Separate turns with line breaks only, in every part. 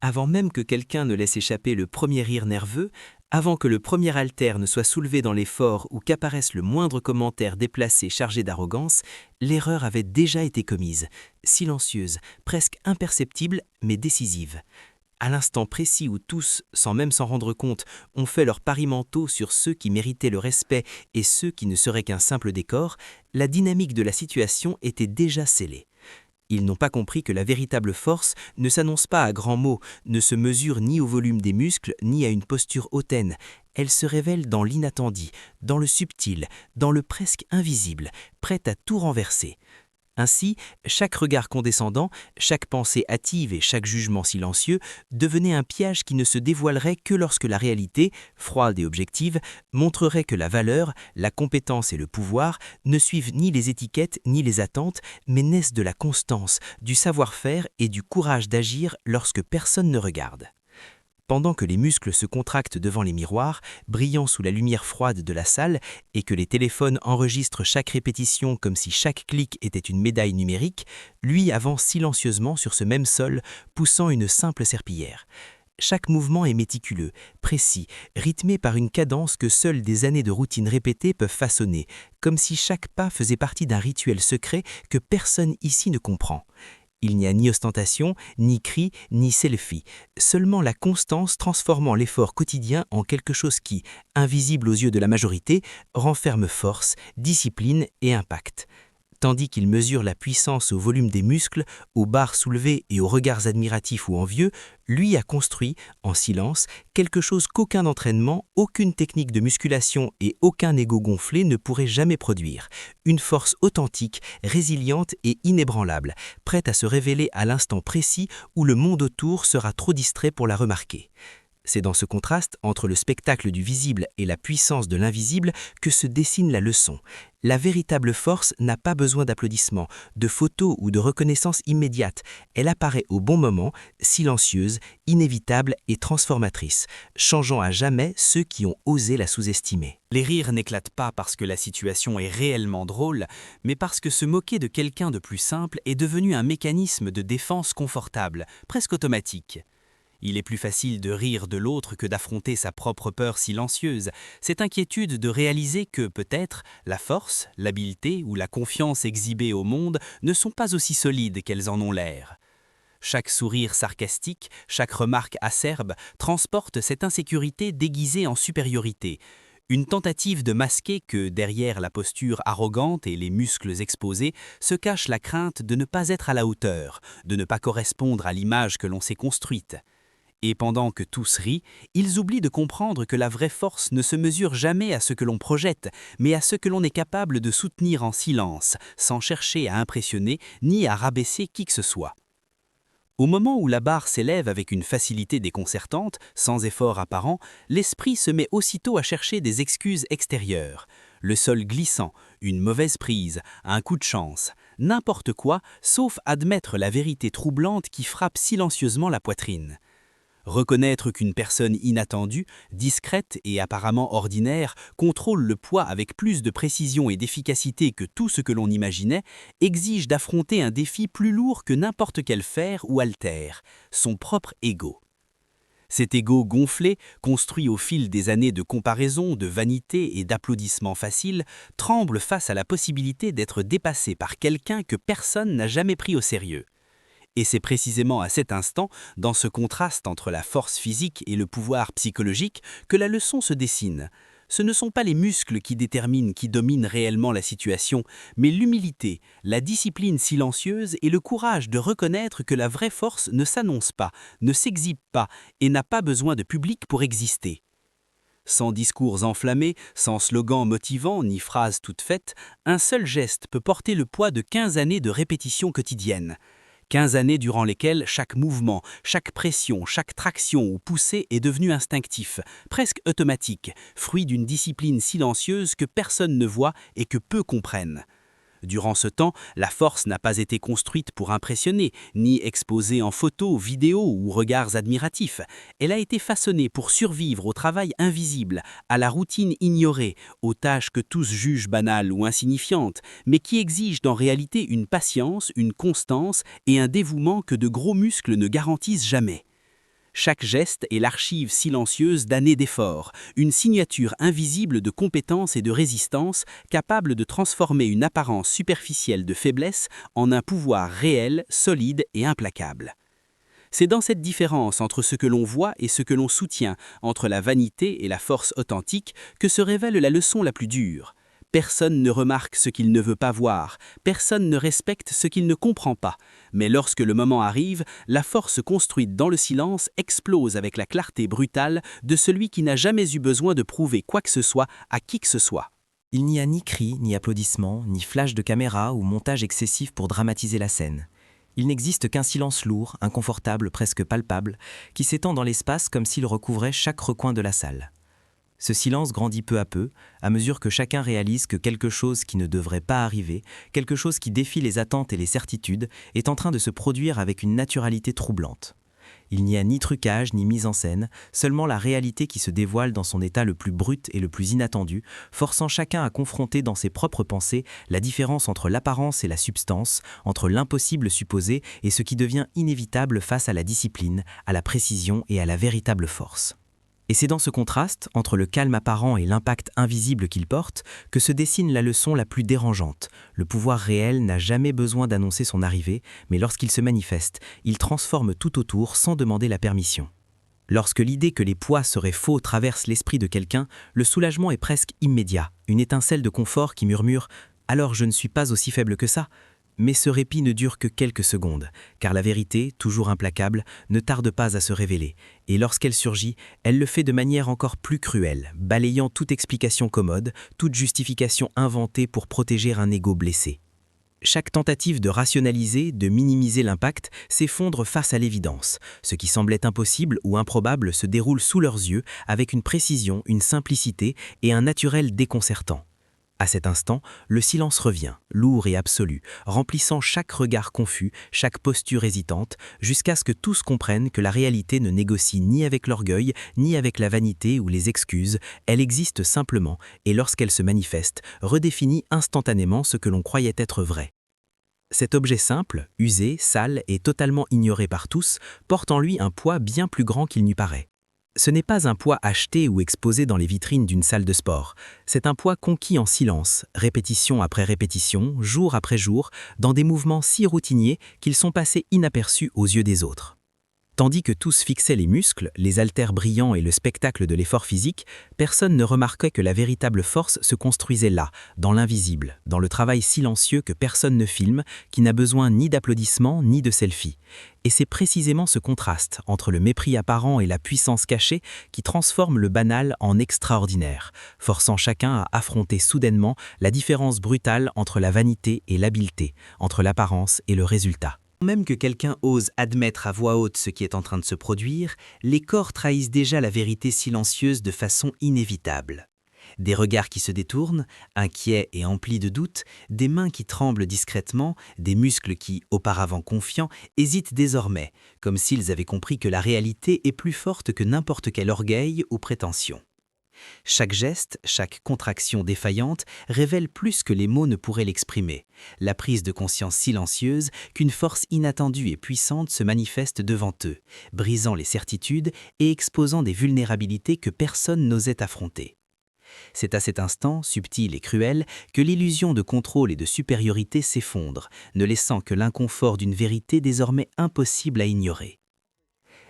Avant même que quelqu'un ne laisse échapper le premier rire nerveux, avant que le premier haltère ne soit soulevé dans l'effort ou qu'apparaisse le moindre commentaire déplacé chargé d'arrogance, l'erreur avait déjà été commise, silencieuse, presque imperceptible, mais décisive. À l'instant précis où tous, sans même s'en rendre compte, ont fait leur pari mentaux sur ceux qui méritaient le respect et ceux qui ne seraient qu'un simple décor, la dynamique de la situation était déjà scellée. Ils n'ont pas compris que la véritable force ne s'annonce pas à grands mots, ne se mesure ni au volume des muscles, ni à une posture hautaine. Elle se révèle dans l'inattendu, dans le subtil, dans le presque invisible, prête à tout renverser. Ainsi, chaque regard condescendant, chaque pensée hâtive et chaque jugement silencieux devenait un piège qui ne se dévoilerait que lorsque la réalité, froide et objective, montrerait que la valeur, la compétence et le pouvoir ne suivent ni les étiquettes ni les attentes, mais naissent de la constance, du savoir-faire et du courage d'agir lorsque personne ne regarde. Pendant que les muscles se contractent devant les miroirs, brillant sous la lumière froide de la salle, et que les téléphones enregistrent chaque répétition comme si chaque clic était une médaille numérique, lui avance silencieusement sur ce même sol, poussant une simple serpillière. Chaque mouvement est méticuleux, précis, rythmé par une cadence que seules des années de routine répétée peuvent façonner, comme si chaque pas faisait partie d'un rituel secret que personne ici ne comprend. Il n'y a ni ostentation, ni cri, ni selfie, seulement la constance transformant l'effort quotidien en quelque chose qui, invisible aux yeux de la majorité, renferme force, discipline et impact. Tandis qu'il mesure la puissance au volume des muscles, aux barres soulevées et aux regards admiratifs ou envieux, lui a construit, en silence, quelque chose qu'aucun entraînement, aucune technique de musculation et aucun ego gonflé ne pourrait jamais produire. Une force authentique, résiliente et inébranlable, prête à se révéler à l'instant précis où le monde autour sera trop distrait pour la remarquer. C'est dans ce contraste entre le spectacle du visible et la puissance de l'invisible que se dessine la leçon. La véritable force n'a pas besoin d'applaudissements, de photos ou de reconnaissance immédiate. Elle apparaît au bon moment, silencieuse, inévitable et transformatrice, changeant à jamais ceux qui ont osé la sous-estimer.
Les rires n'éclatent pas parce que la situation est réellement drôle, mais parce que se moquer de quelqu'un de plus simple est devenu un mécanisme de défense confortable, presque automatique. Il est plus facile de rire de l'autre que d'affronter sa propre peur silencieuse, cette inquiétude de réaliser que, peut-être, la force, l'habileté ou la confiance exhibées au monde ne sont pas aussi solides qu'elles en ont l'air. Chaque sourire sarcastique, chaque remarque acerbe transporte cette insécurité déguisée en supériorité, une tentative de masquer que, derrière la posture arrogante et les muscles exposés, se cache la crainte de ne pas être à la hauteur, de ne pas correspondre à l'image que l'on s'est construite. Et pendant que tous rient, ils oublient de comprendre que la vraie force ne se mesure jamais à ce que l'on projette, mais à ce que l'on est capable de soutenir en silence, sans chercher à impressionner ni à rabaisser qui que ce soit. Au moment où la barre s'élève avec une facilité déconcertante, sans effort apparent, l'esprit se met aussitôt à chercher des excuses extérieures. Le sol glissant, une mauvaise prise, un coup de chance, n'importe quoi, sauf admettre la vérité troublante qui frappe silencieusement la poitrine. Reconnaître qu'une personne inattendue, discrète et apparemment ordinaire contrôle le poids avec plus de précision et d'efficacité que tout ce que l'on imaginait exige d'affronter un défi plus lourd que n'importe quel fer ou haltère, son propre ego. Cet ego gonflé, construit au fil des années de comparaison, de vanité et d'applaudissements faciles, tremble face à la possibilité d'être dépassé par quelqu'un que personne n'a jamais pris au sérieux. Et c'est précisément à cet instant, dans ce contraste entre la force physique et le pouvoir psychologique, que la leçon se dessine. Ce ne sont pas les muscles qui déterminent qui dominent réellement la situation, mais l'humilité, la discipline silencieuse et le courage de reconnaître que la vraie force ne s'annonce pas, ne s'exhibe pas et n'a pas besoin de public pour exister. Sans discours enflammés, sans slogan motivant ni phrases toutes faites, un seul geste peut porter le poids de 15 années de répétition quotidienne. 15 années durant lesquelles chaque mouvement, chaque pression, chaque traction ou poussée est devenu instinctif, presque automatique, fruit d'une discipline silencieuse que personne ne voit et que peu comprennent. Durant ce temps, la force n'a pas été construite pour impressionner, ni exposée en photos, vidéos ou regards admiratifs. Elle a été façonnée pour survivre au travail invisible, à la routine ignorée, aux tâches que tous jugent banales ou insignifiantes, mais qui exigent en réalité une patience, une constance et un dévouement que de gros muscles ne garantissent jamais. Chaque geste est l'archive silencieuse d'années d'efforts, une signature invisible de compétence et de résistance capable de transformer une apparence superficielle de faiblesse en un pouvoir réel, solide et implacable. C'est dans cette différence entre ce que l'on voit et ce que l'on soutient, entre la vanité et la force authentique, que se révèle la leçon la plus dure. Personne ne remarque ce qu'il ne veut pas voir, personne ne respecte ce qu'il ne comprend pas. Mais lorsque le moment arrive, la force construite dans le silence explose avec la clarté brutale de celui qui n'a jamais eu besoin de prouver quoi que ce soit à qui que ce soit.
Il n'y a ni cris, ni applaudissements, ni flash de caméra ou montage excessif pour dramatiser la scène. Il n'existe qu'un silence lourd, inconfortable, presque palpable, qui s'étend dans l'espace comme s'il recouvrait chaque recoin de la salle. Ce silence grandit peu à peu, à mesure que chacun réalise que quelque chose qui ne devrait pas arriver, quelque chose qui défie les attentes et les certitudes, est en train de se produire avec une naturalité troublante. Il n'y a ni trucage ni mise en scène, seulement la réalité qui se dévoile dans son état le plus brut et le plus inattendu, forçant chacun à confronter dans ses propres pensées la différence entre l'apparence et la substance, entre l'impossible supposé et ce qui devient inévitable face à la discipline, à la précision et à la véritable force. Et c'est dans ce contraste, entre le calme apparent et l'impact invisible qu'il porte, que se dessine la leçon la plus dérangeante. Le pouvoir réel n'a jamais besoin d'annoncer son arrivée, mais lorsqu'il se manifeste, il transforme tout autour sans demander la permission. Lorsque l'idée que les poids seraient faux traverse l'esprit de quelqu'un, le soulagement est presque immédiat, une étincelle de confort qui murmure « alors je ne suis pas aussi faible que ça ». Mais ce répit ne dure que quelques secondes, car la vérité, toujours implacable, ne tarde pas à se révéler, et lorsqu'elle surgit, elle le fait de manière encore plus cruelle, balayant toute explication commode, toute justification inventée pour protéger un ego blessé. Chaque tentative de rationaliser, de minimiser l'impact, s'effondre face à l'évidence. Ce qui semblait impossible ou improbable se déroule sous leurs yeux avec une précision, une simplicité et un naturel déconcertant. À cet instant, le silence revient, lourd et absolu, remplissant chaque regard confus, chaque posture hésitante, jusqu'à ce que tous comprennent que la réalité ne négocie ni avec l'orgueil, ni avec la vanité ou les excuses, elle existe simplement, et lorsqu'elle se manifeste, redéfinit instantanément ce que l'on croyait être vrai. Cet objet simple, usé, sale et totalement ignoré par tous, porte en lui un poids bien plus grand qu'il n'y paraît. Ce n'est pas un poids acheté ou exposé dans les vitrines d'une salle de sport. C'est un poids conquis en silence, répétition après répétition, jour après jour, dans des mouvements si routiniers qu'ils sont passés inaperçus aux yeux des autres. Tandis que tous fixaient les muscles, les haltères brillants et le spectacle de l'effort physique, personne ne remarquait que la véritable force se construisait là, dans l'invisible, dans le travail silencieux que personne ne filme, qui n'a besoin ni d'applaudissements ni de selfies. Et c'est précisément ce contraste entre le mépris apparent et la puissance cachée qui transforme le banal en extraordinaire, forçant chacun à affronter soudainement la différence brutale entre la vanité et l'habileté, entre l'apparence et le résultat. Même que quelqu'un ose admettre à voix haute ce qui est en train de se produire, les corps trahissent déjà la vérité silencieuse de façon inévitable. Des regards qui se détournent, inquiets et emplis de doutes, des mains qui tremblent discrètement, des muscles qui, auparavant confiants, hésitent désormais, comme s'ils avaient compris que la réalité est plus forte que n'importe quel orgueil ou prétention. Chaque geste, chaque contraction défaillante révèle plus que les mots ne pourraient l'exprimer, la prise de conscience silencieuse qu'une force inattendue et puissante se manifeste devant eux, brisant les certitudes et exposant des vulnérabilités que personne n'osait affronter. C'est à cet instant, subtil et cruel, que l'illusion de contrôle et de supériorité s'effondre, ne laissant que l'inconfort d'une vérité désormais impossible à ignorer.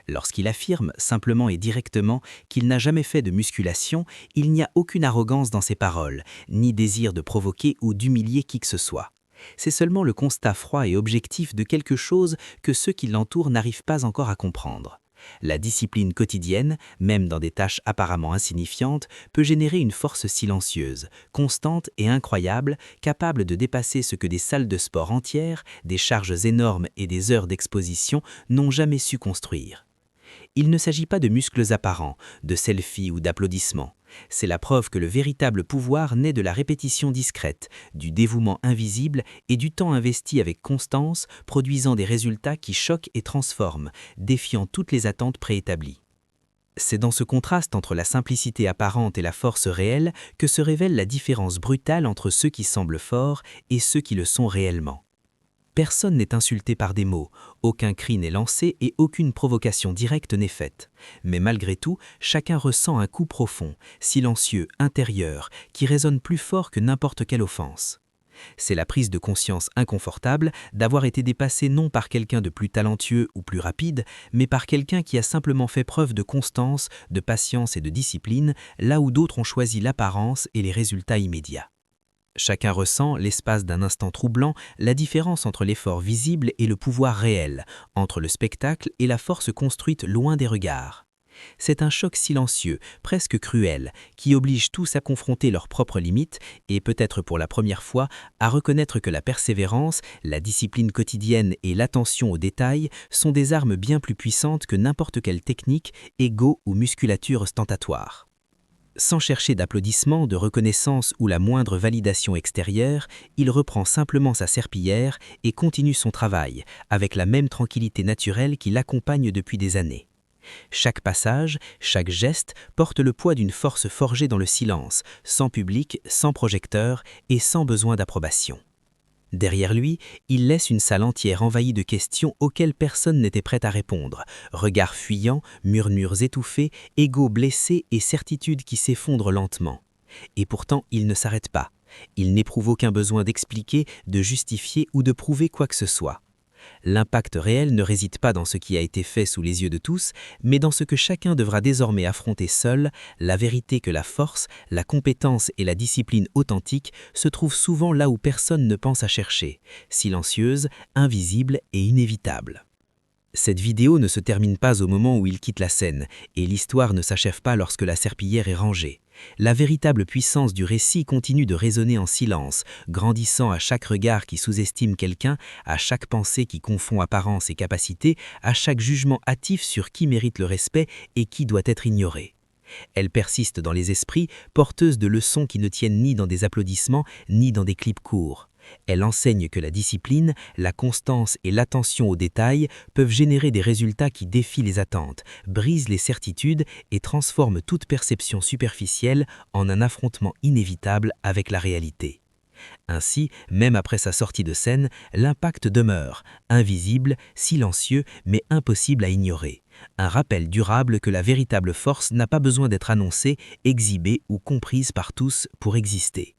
Lorsqu'il affirme, simplement et directement, qu'il n'a jamais fait de musculation, il n'y a aucune arrogance dans ses paroles, ni désir de provoquer ou d'humilier qui que ce soit. C'est seulement le constat froid et objectif de quelque chose que ceux qui l'entourent n'arrivent pas encore à comprendre. La discipline quotidienne, même dans des tâches apparemment insignifiantes, peut générer une force silencieuse, constante et incroyable, capable de dépasser ce que des salles de sport entières, des charges énormes et des heures d'exposition n'ont jamais su construire. Il ne s'agit pas de muscles apparents, de selfies ou d'applaudissements. C'est la preuve que le véritable pouvoir naît de la répétition discrète, du dévouement invisible et du temps investi avec constance, produisant des résultats qui choquent et transforment, défiant toutes les attentes préétablies. C'est dans ce contraste entre la simplicité apparente et la force réelle que se révèle la différence brutale entre ceux qui semblent forts et ceux qui le sont réellement. Personne n'est insulté par des mots, aucun cri n'est lancé et aucune provocation directe n'est faite. Mais malgré tout, chacun ressent un coup profond, silencieux, intérieur, qui résonne plus fort que n'importe quelle offense. C'est la prise de conscience inconfortable d'avoir été dépassé non par quelqu'un de plus talentueux ou plus rapide, mais par quelqu'un qui a simplement fait preuve de constance, de patience et de discipline, là où d'autres ont choisi l'apparence et les résultats immédiats. Chacun ressent, l'espace d'un instant troublant, la différence entre l'effort visible et le pouvoir réel, entre le spectacle et la force construite loin des regards. C'est un choc silencieux, presque cruel, qui oblige tous à confronter leurs propres limites et peut-être pour la première fois à reconnaître que la persévérance, la discipline quotidienne et l'attention aux détails sont des armes bien plus puissantes que n'importe quelle technique, ego ou musculature ostentatoire. Sans chercher d'applaudissements, de reconnaissance ou la moindre validation extérieure, il reprend simplement sa serpillière et continue son travail, avec la même tranquillité naturelle qui l'accompagne depuis des années. Chaque passage, chaque geste porte le poids d'une force forgée dans le silence, sans public, sans projecteur et sans besoin d'approbation. Derrière lui, il laisse une salle entière envahie de questions auxquelles personne n'était prêt à répondre. Regards fuyants, murmures étouffés, égos blessés et certitudes qui s'effondrent lentement. Et pourtant, il ne s'arrête pas. Il n'éprouve aucun besoin d'expliquer, de justifier ou de prouver quoi que ce soit. L'impact réel ne réside pas dans ce qui a été fait sous les yeux de tous, mais dans ce que chacun devra désormais affronter seul, la vérité que la force, la compétence et la discipline authentique se trouvent souvent là où personne ne pense à chercher, silencieuse, invisible et inévitable. Cette vidéo ne se termine pas au moment où il quitte la scène, et l'histoire ne s'achève pas lorsque la serpillière est rangée. La véritable puissance du récit continue de résonner en silence, grandissant à chaque regard qui sous-estime quelqu'un, à chaque pensée qui confond apparence et capacité, à chaque jugement hâtif sur qui mérite le respect et qui doit être ignoré. Elle persiste dans les esprits, porteuse de leçons qui ne tiennent ni dans des applaudissements, ni dans des clips courts. Elle enseigne que la discipline, la constance et l'attention aux détails peuvent générer des résultats qui défient les attentes, brisent les certitudes et transforment toute perception superficielle en un affrontement inévitable avec la réalité. Ainsi, même après sa sortie de scène, l'impact demeure, invisible, silencieux, mais impossible à ignorer. Un rappel durable que la véritable force n'a pas besoin d'être annoncée, exhibée ou comprise par tous pour exister.